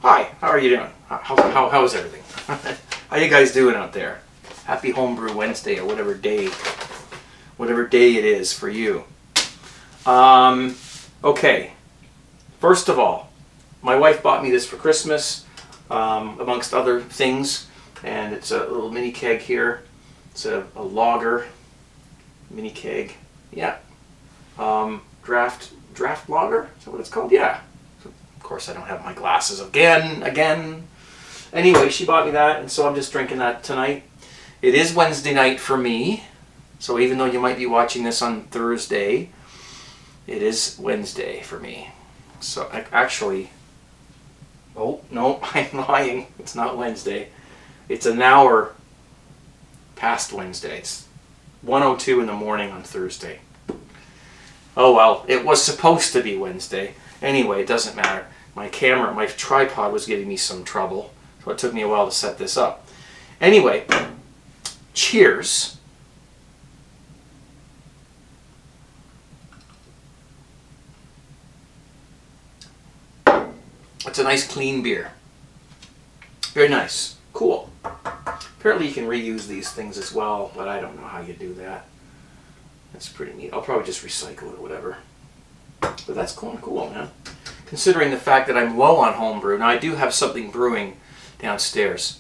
Hi, how are you doing? How's everything? How you guys doing out there? Happy Homebrew Wednesday or whatever day it is for you. Okay, first of all, my wife bought me this for Christmas, amongst other things, and it's a little mini keg here. It's a lager mini keg. Yeah. Draft lager? Is that what it's called? Yeah. Of course, I don't have my glasses again. Anyway, she bought me that, and so I'm just drinking that tonight. It is Wednesday night for me, so even though you might be watching this on Thursday, it is Wednesday for me. So actually, oh no, I'm lying. It's not Wednesday. It's an hour past Wednesday. It's 1:02 in the morning on Thursday. Oh well, it was supposed to be Wednesday. Anyway, it doesn't matter. My tripod was giving me some trouble, so it took me a while to set this up. Anyway, cheers. It's a nice clean beer. Very nice. Cool. Apparently you can reuse these things as well, but I don't know how you do that. That's pretty neat. I'll probably just recycle it or whatever. But that's cool, man. Considering the fact that I'm low on homebrew. Now I do have something brewing downstairs,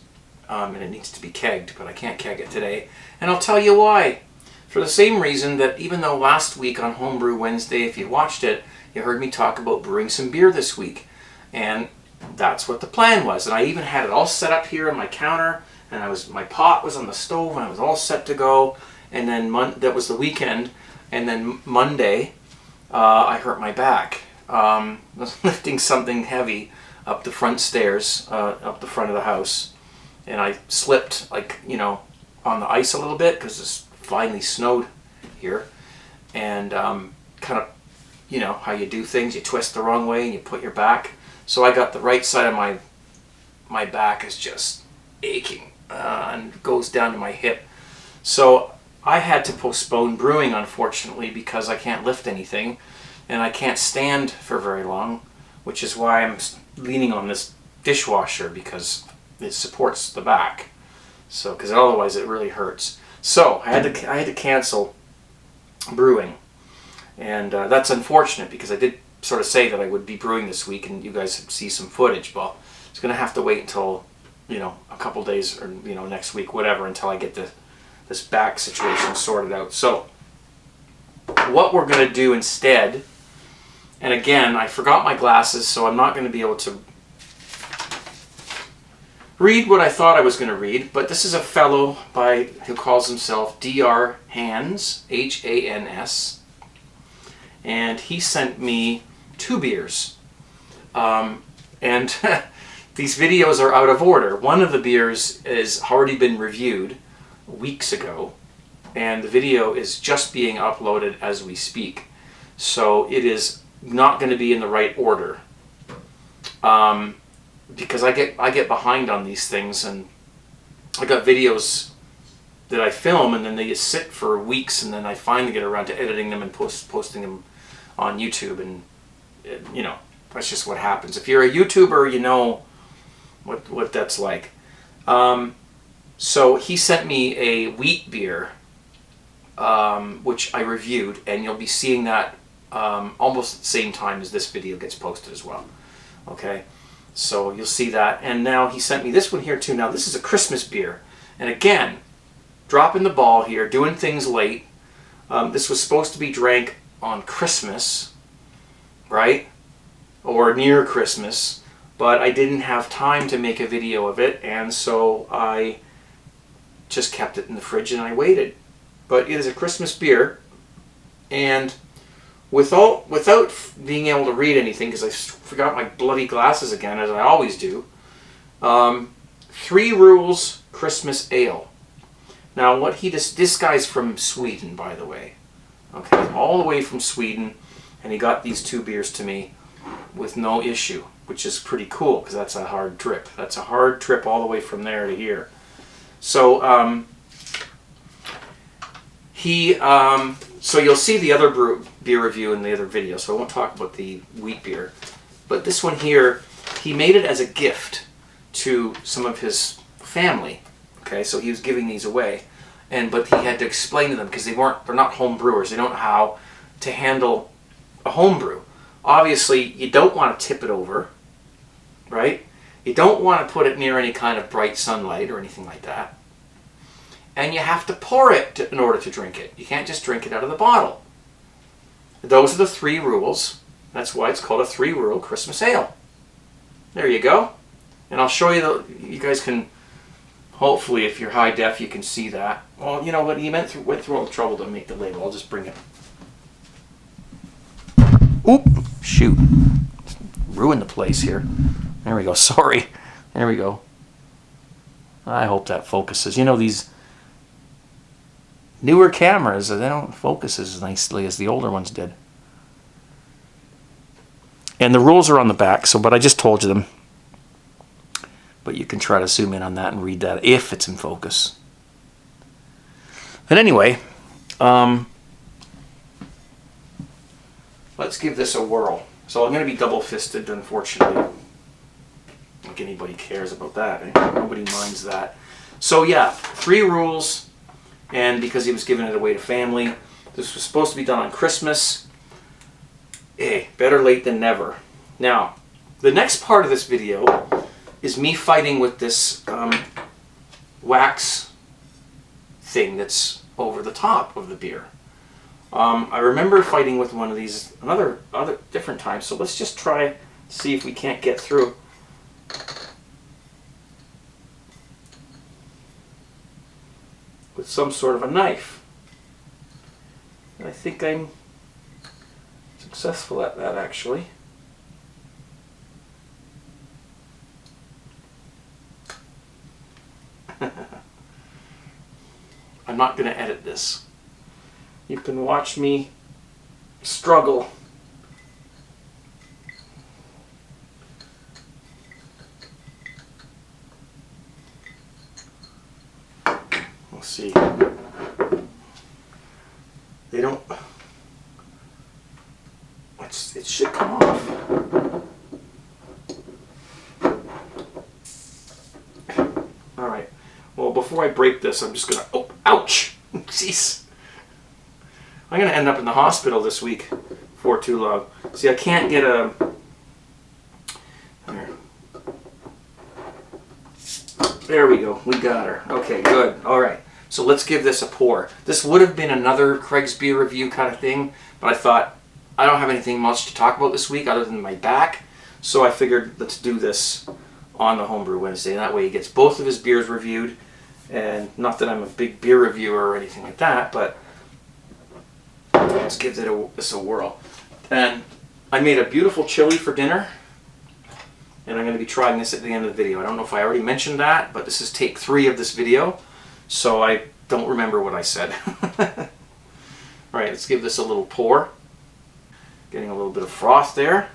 and it needs to be kegged, but I can't keg it today. And I'll tell you why. For the same reason that even though last week on Homebrew Wednesday, if you watched it, you heard me talk about brewing some beer this week. And that's what the plan was. And I even had it all set up here on my counter, and my pot was on the stove, and I was all set to go. And then that was the weekend, and then Monday, I hurt my back. I was lifting something heavy up the front stairs, up the front of the house, and I slipped, on the ice a little bit because it's finally snowed here, and kind of, how you do things, you twist the wrong way and you put your back. So I got the right side of my back is just aching and goes down to my hip. So I had to postpone brewing, unfortunately, because I can't lift anything and I can't stand for very long, which is why I'm leaning on this dishwasher, because it supports the back. So, because otherwise it really hurts. So I had to cancel brewing, and that's unfortunate because I did sort of say that I would be brewing this week, and you guys see some footage. Well, it's going to have to wait until a couple days or next week, whatever, until I get this back situation sorted out. So what we're going to do instead, and again, I forgot my glasses, so I'm not going to be able to read what I thought I was going to read, but this is a fellow who calls himself Dr. Hans, H-A-N-S, and he sent me 2 beers. And these videos are out of order. One of the beers has already been reviewed weeks ago, and the video is just being uploaded as we speak. So it is not going to be in the right order. Because I get behind on these things, and I got videos that I film and then they just sit for weeks, and then I finally get around to editing them and posting them on YouTube, and that's just what happens. If you're a YouTuber, you know what that's like. So he sent me a wheat beer, which I reviewed, and you'll be seeing that almost at the same time as this video gets posted as well. Okay, so you'll see that. And now he sent me this one here too. Now this is a Christmas beer, and again, dropping the ball here, doing things late. This was supposed to be drank on Christmas, right, or near Christmas, but I didn't have time to make a video of it, and so I just kept it in the fridge and I waited. But it is a Christmas beer, and without being able to read anything, because I forgot my bloody glasses again, as I always do, 3 Rules Christmas Ale. Now, this guy's from Sweden, by the way. Okay, all the way from Sweden, and he got these 2 beers to me with no issue, which is pretty cool, because that's a hard trip. That's a hard trip all the way from there to here. So, so you'll see the other beer review in the other video, so I won't talk about the wheat beer. But this one here, he made it as a gift to some of his family. Okay, so he was giving these away, but he had to explain to them because they're not home brewers. They don't know how to handle a home brew. Obviously, you don't want to tip it over, right? You don't want to put it near any kind of bright sunlight or anything like that. And you have to pour it in order to drink it. You can't just drink it out of the bottle. Those are the 3 rules. That's why it's called a 3-rule Christmas ale. There you go. And I'll show you, you guys can, hopefully if you're high def, you can see that. Well, you know what, he went through all the trouble to make the label. I'll just bring it. Oop, shoot. Ruined the place here. There we go, sorry. There we go. I hope that focuses. You know, these newer cameras, they don't focus as nicely as the older ones did. And the rules are on the back, but I just told you them. But you can try to zoom in on that and read that if it's in focus. But anyway, let's give this a whirl. So I'm going to be double-fisted, unfortunately. Like anybody cares about that. Eh? Nobody minds that. So yeah, 3 rules. And because he was giving it away to family, this was supposed to be done on Christmas. Hey, better late than never. Now, the next part of this video is me fighting with this wax thing that's over the top of the beer. I remember fighting with one of these other different times, so let's just try see if we can't get through. With some sort of a knife. And I think I'm successful at that, actually. I'm not going to edit this. You can watch me struggle. We'll see. They don't... It should come off. Alright. Well, before I break this, I'm just going to... Oh, ouch! Jeez. I'm going to end up in the hospital this week for too long. See, I can't get a... There we go. We got her. Okay, good. All right. So let's give this a pour. This would have been another Craig's Beer review kind of thing, but I thought I don't have anything much to talk about this week other than my back, so I figured let's do this on the Homebrew Wednesday. That way he gets both of his beers reviewed, and not that I'm a big beer reviewer or anything like that, but let's give this a whirl. And I made a beautiful chili for dinner, and I'm going to be trying this at the end of the video. I don't know if I already mentioned that, but this is take 3 of this video, so I don't remember what I said. Alright, let's give this a little pour. Getting a little bit of froth there.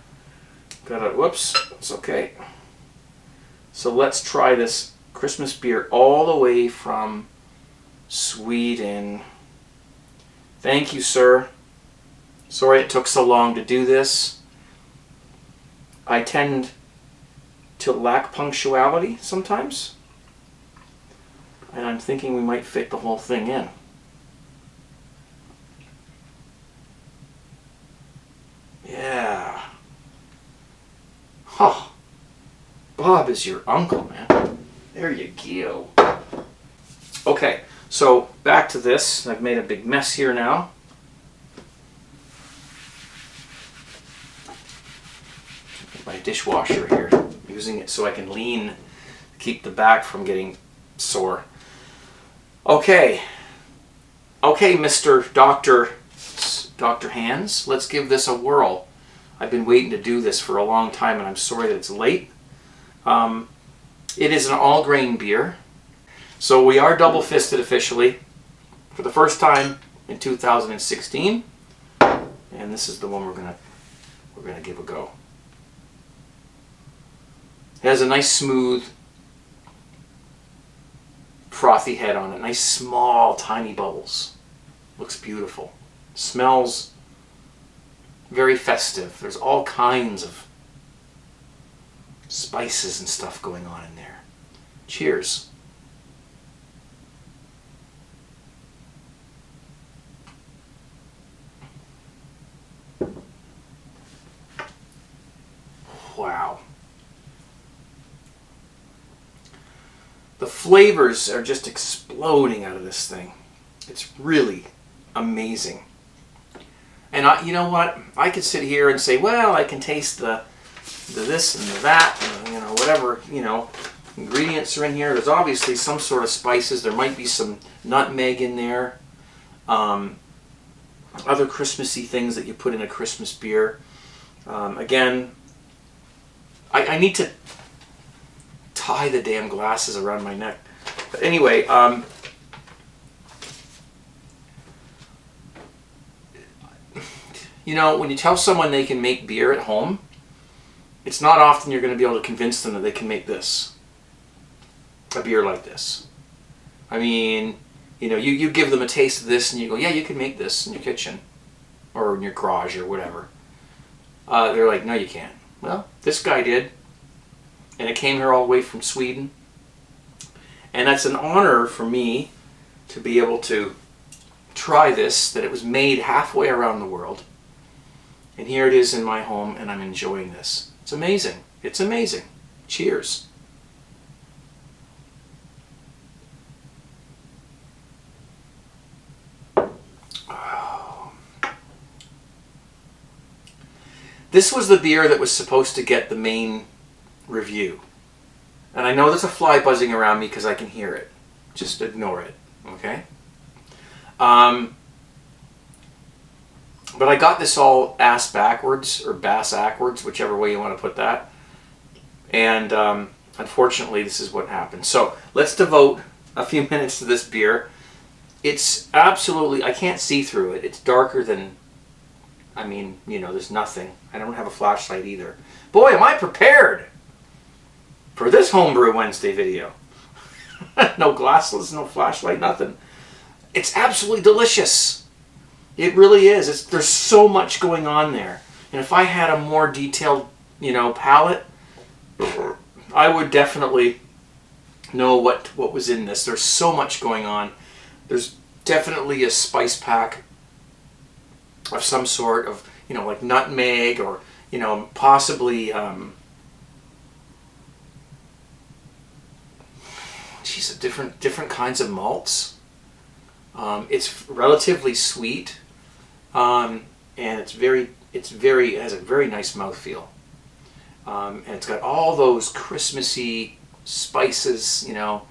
Got it, whoops, it's okay. So let's try this Christmas beer all the way from Sweden. Thank you, sir. Sorry it took so long to do this. I tend to lack punctuality sometimes, and I'm thinking we might fit the whole thing in. Yeah. Oh, Bob is your uncle, man. There you go. Okay, so back to this. I've made a big mess here now. My dishwasher here, using it so I can lean, keep the back from getting sore. Okay, Mr. Dr. Hands, let's give this a whirl. I've been waiting to do this for a long time, and I'm sorry that it's late. It is an all-grain beer, so we are double-fisted officially for the first time in 2016, and this is the one we're gonna give a go. It has a nice smooth, frothy head on it. Nice small, tiny bubbles. Looks beautiful. Smells very festive. There's all kinds of spices and stuff going on in there. Cheers. Wow. The flavors are just exploding out of this thing. It's really amazing. And you know what? I could sit here and say, well, I can taste the this and the that, and, you know, whatever, you know, ingredients are in here. There's obviously some sort of spices. There might be some nutmeg in there. Other Christmassy things that you put in a Christmas beer. Again, I need to tie the damn glasses around my neck. But anyway, you know, when you tell someone they can make beer at home, it's not often you're going to be able to convince them that they can make this. A beer like this. I mean, you know, you give them a taste of this and you go, yeah, you can make this in your kitchen. Or in your garage or whatever. They're like, no, you can't. Well, this guy did. And it came here all the way from Sweden. And that's an honor for me to be able to try this, that it was made halfway around the world. And here it is in my home, and I'm enjoying this. It's amazing. It's amazing. Cheers. Oh. This was the beer that was supposed to get the main review. And I know there's a fly buzzing around me because I can hear it. Just ignore it, okay? But I got this all ass backwards, or bass backwards, whichever way you want to put that. And unfortunately, this is what happened. So let's devote a few minutes to this beer. It's absolutely, I can't see through it. It's darker than, I mean, you know, there's nothing. I don't have a flashlight either. Boy, am I prepared for this Homebrew Wednesday video. No glasses, no flashlight, nothing. It's absolutely delicious. It really is. There's so much going on there. And if I had a more detailed, you know, palate, I would definitely know what was in this. There's so much going on. There's definitely a spice pack of some sort of, you know, like nutmeg or, you know, possibly, different kinds of malts. It's relatively sweet, and it has a very nice mouthfeel. And it's got all those Christmassy spices, you know,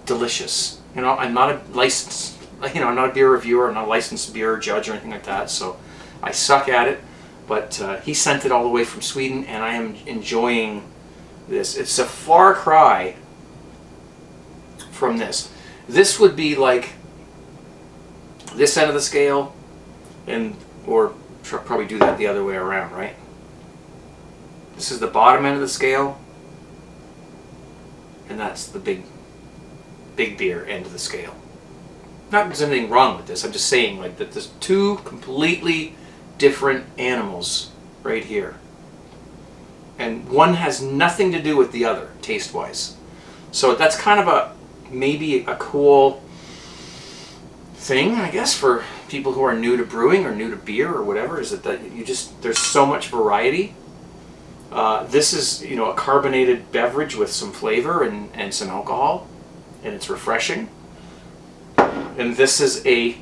delicious. You know, I'm not a licensed, you know, I'm not a beer reviewer, I'm not a licensed beer judge or anything like that, so I suck at it. But he sent it all the way from Sweden, and I am enjoying this. It's a far cry from this. This would be like this end of the scale, or probably do that the other way around, right? This is the bottom end of the scale, and that's the big beer end of the scale. Not that there's anything wrong with this. I'm just saying, like, that there's two completely different animals right here, and one has nothing to do with the other taste-wise. So that's kind of maybe a cool thing, I guess, for people who are new to brewing or new to beer or whatever, is that there's so much variety. This is, you know, a carbonated beverage with some flavor and some alcohol, and it's refreshing. And this is it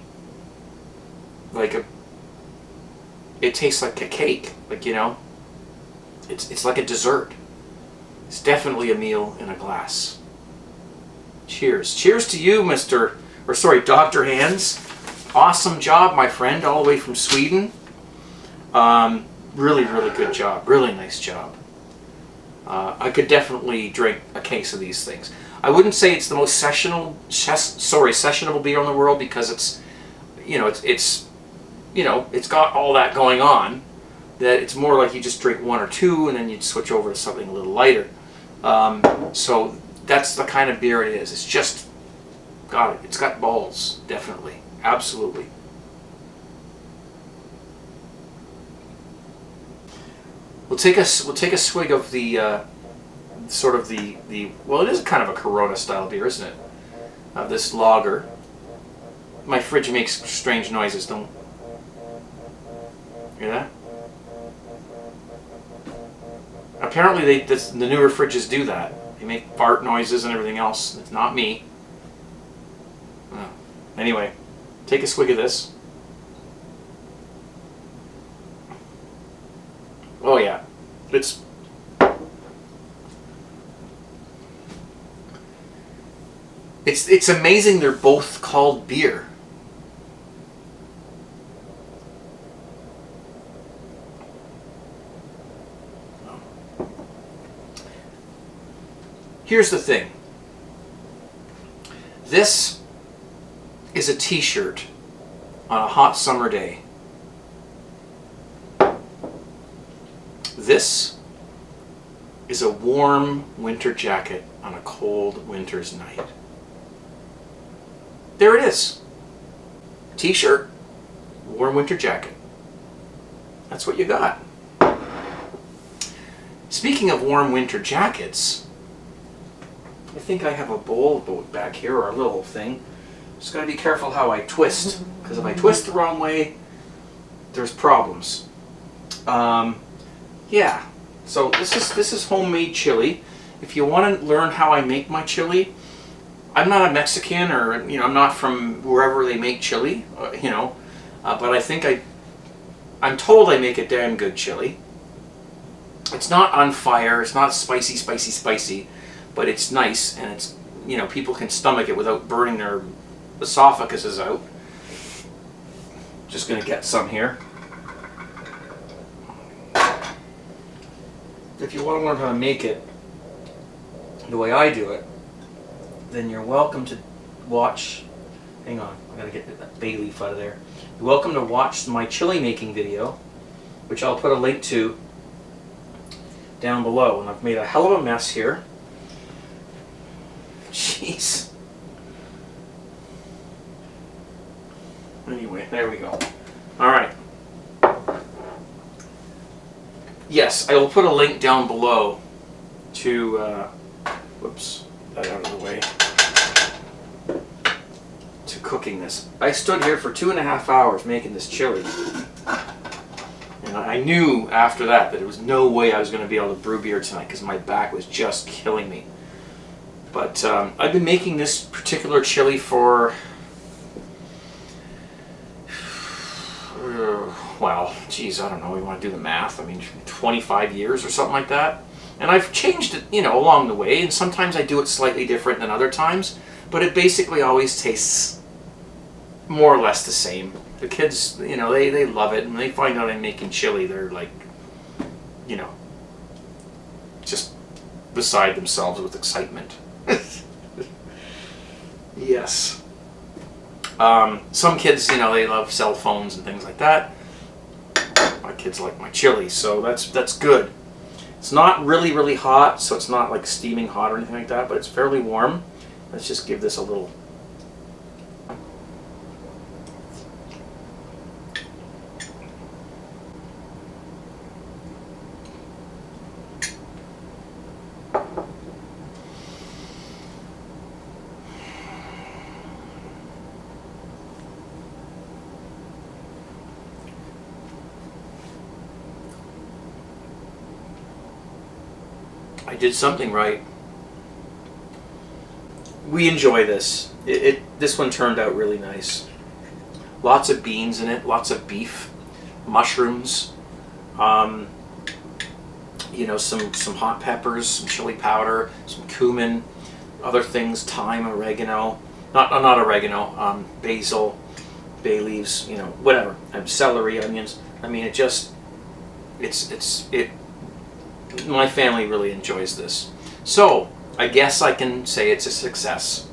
tastes like a cake, like, you know, it's like a dessert. It's definitely a meal in a glass. Cheers. Cheers to you, Dr. Hands. Awesome job, my friend, all the way from Sweden. Really, really good job. Really nice job. I could definitely drink a case of these things. I wouldn't say it's the most sessionable beer in the world, because it's, you know, it's got all that going on, that it's more like you just drink one or two and then you switch over to something a little lighter. So that's the kind of beer it is. It's just it's got balls, definitely, absolutely. We'll take a swig of the sort of the well, it is kind of a Corona style beer, isn't it? This lager. My fridge makes strange noises. Don't hear that? Apparently, the newer fridges do that. They make fart noises and everything else. It's not me. Anyway, take a swig of this. Oh yeah, it's amazing they're both called beer. Here's the thing. This is a t-shirt on a hot summer day. This is a warm winter jacket on a cold winter's night. There it is. T-shirt, warm winter jacket. That's what you got. Speaking of warm winter jackets, I think I have a bowl back here, or a little thing. Just gotta be careful how I twist, because if I twist the wrong way, there's problems. Yeah, so this is homemade chili. If you want to learn how I make my chili, I'm not a Mexican, or I'm not from wherever they make chili, but I think I'm told I make a damn good chili. It's not on fire. It's not spicy, but it's nice, and it's people can stomach it without burning their esophaguses out. Just gonna get some here. If you want to learn how to make it the way I do it, then you're welcome to watch. Hang on, I gotta get that bay leaf out of there. You're welcome to watch my chili making video, which I'll put a link to down below. And I've made a hell of a mess here. Jeez. Anyway, there we go. All right. Yes, I will put a link down below to, whoops, that out of the way, to cooking this. I stood here for 2.5 hours making this chili. And I knew after that there was no way I was going to be able to brew beer tonight because my back was just killing me. But I've been making this particular chili for, well, geez, I don't know, we want to do the math. I mean, 25 years or something like that. And I've changed it, along the way, and sometimes I do it slightly different than other times, but it basically always tastes more or less the same. The kids, they love it, and they find out I'm making chili, they're like, just beside themselves with excitement. Yes. Some kids, they love cell phones and things like that. My kids like my chili, so that's good. It's not really, really hot, so it's not like steaming hot or anything like that, but it's fairly warm. Let's just give this a little. I did something right. We enjoy this. This one turned out really nice. Lots of beans in it, lots of beef, mushrooms, some hot peppers, some chili powder, some cumin, other things, thyme, oregano, not oregano, basil, bay leaves, whatever, and celery, onions. I mean, my family really enjoys this. So, I guess I can say it's a success.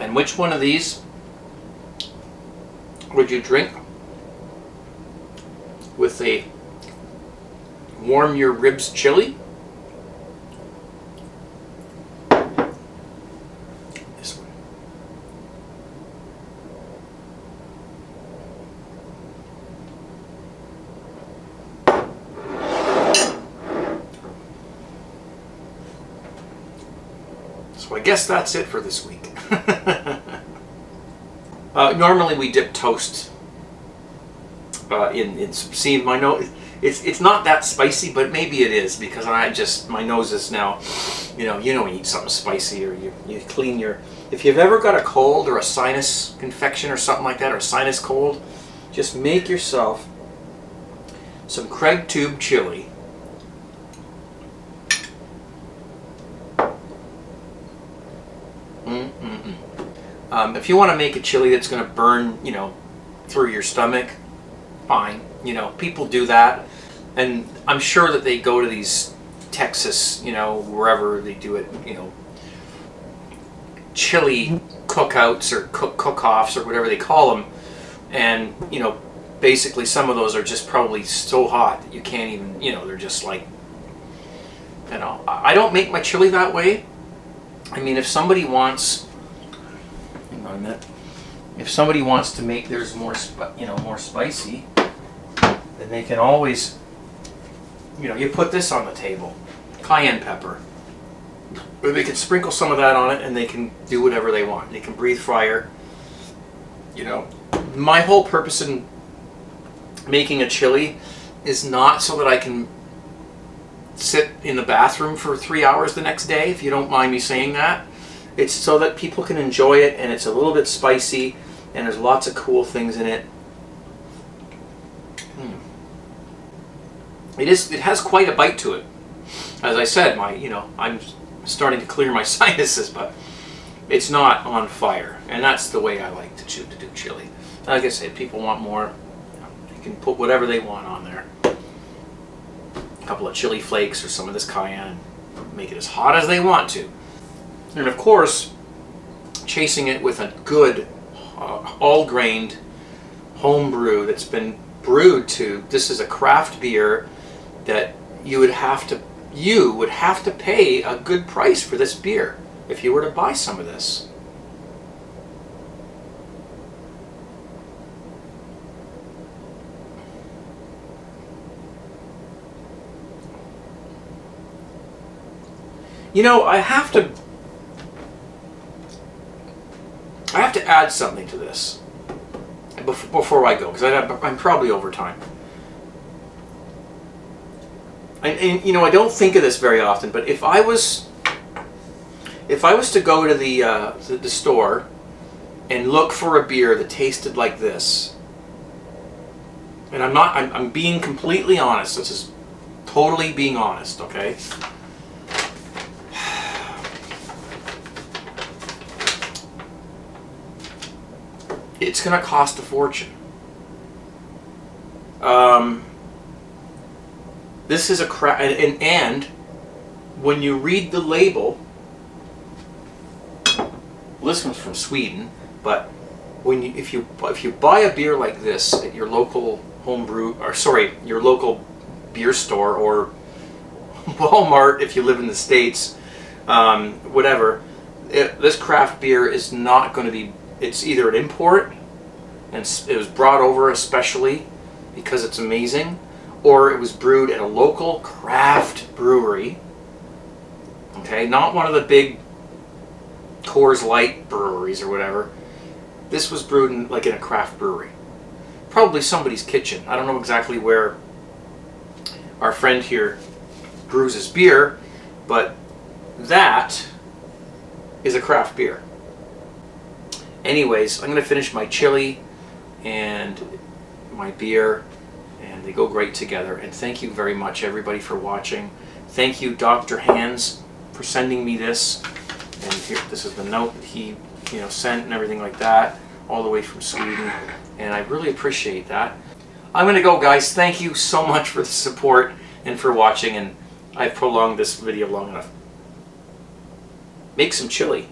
And which one of these would you drink with a warm your ribs chili? This one. I guess that's it for this week. Normally we dip toast in see, my nose, it's not that spicy, but maybe it is, because my nose is now, you know when you eat something spicy, or you clean your, if you've ever got a cold or a sinus infection or something like that, or a sinus cold, just make yourself some Craig Tube chili. If you want to make a chili that's going to burn, through your stomach, fine. People do that, and I'm sure that they go to these Texas, wherever they do it, chili cookouts or cook-offs or whatever they call them, and basically some of those are just probably so hot that you can't even, they're just like, I don't make my chili that way. I mean, if somebody wants, hang on a minute, if somebody wants to make theirs more spicy, then they can always, you put this on the table, cayenne pepper, or they can sprinkle some of that on it, and they can do whatever they want. They can breathe fryer. My whole purpose in making a chili is not so that I can sit in the bathroom for 3 hours the next day, if you don't mind me saying that. It's so that people can enjoy it, and it's a little bit spicy, and there's lots of cool things in it. It has quite a bite to it. As I said, I'm starting to clear my sinuses, but it's not on fire, and that's the way I like to do chili. Like I said, people want more, they can put whatever they want on there. A couple of chili flakes or some of this cayenne, make it as hot as they want to. And of course, chasing it with a good all-grained home brew that's been brewed to, this is a craft beer that you would have to pay a good price for this beer if you were to buy some of this. I have to add something to this before I go, because I'm probably over time. And I don't think of this very often, but if I was to go to the store and look for a beer that tasted like this, and I'm being completely honest. This is totally being honest, okay? It's going to cost a fortune. This is a crap, and when you read the label, well, this one's from Sweden, but if you buy a beer like this at your local your local beer store, or Walmart if you live in the States, whatever, this craft beer is not going to be. It's either an import, and it was brought over especially because it's amazing, or it was brewed at a local craft brewery. Okay, not one of the big Coors Light breweries or whatever. This was brewed in a craft brewery. Probably somebody's kitchen. I don't know exactly where our friend here brews his beer, but that is a craft beer. Anyways, I'm going to finish my chili and my beer, and they go great together. And thank you very much, everybody, for watching. Thank you, Dr. Hans, for sending me this. And here, this is the note that he, sent and everything like that, all the way from Sweden. And I really appreciate that. I'm going to go, guys. Thank you so much for the support and for watching. And I've prolonged this video long enough. Make some chili.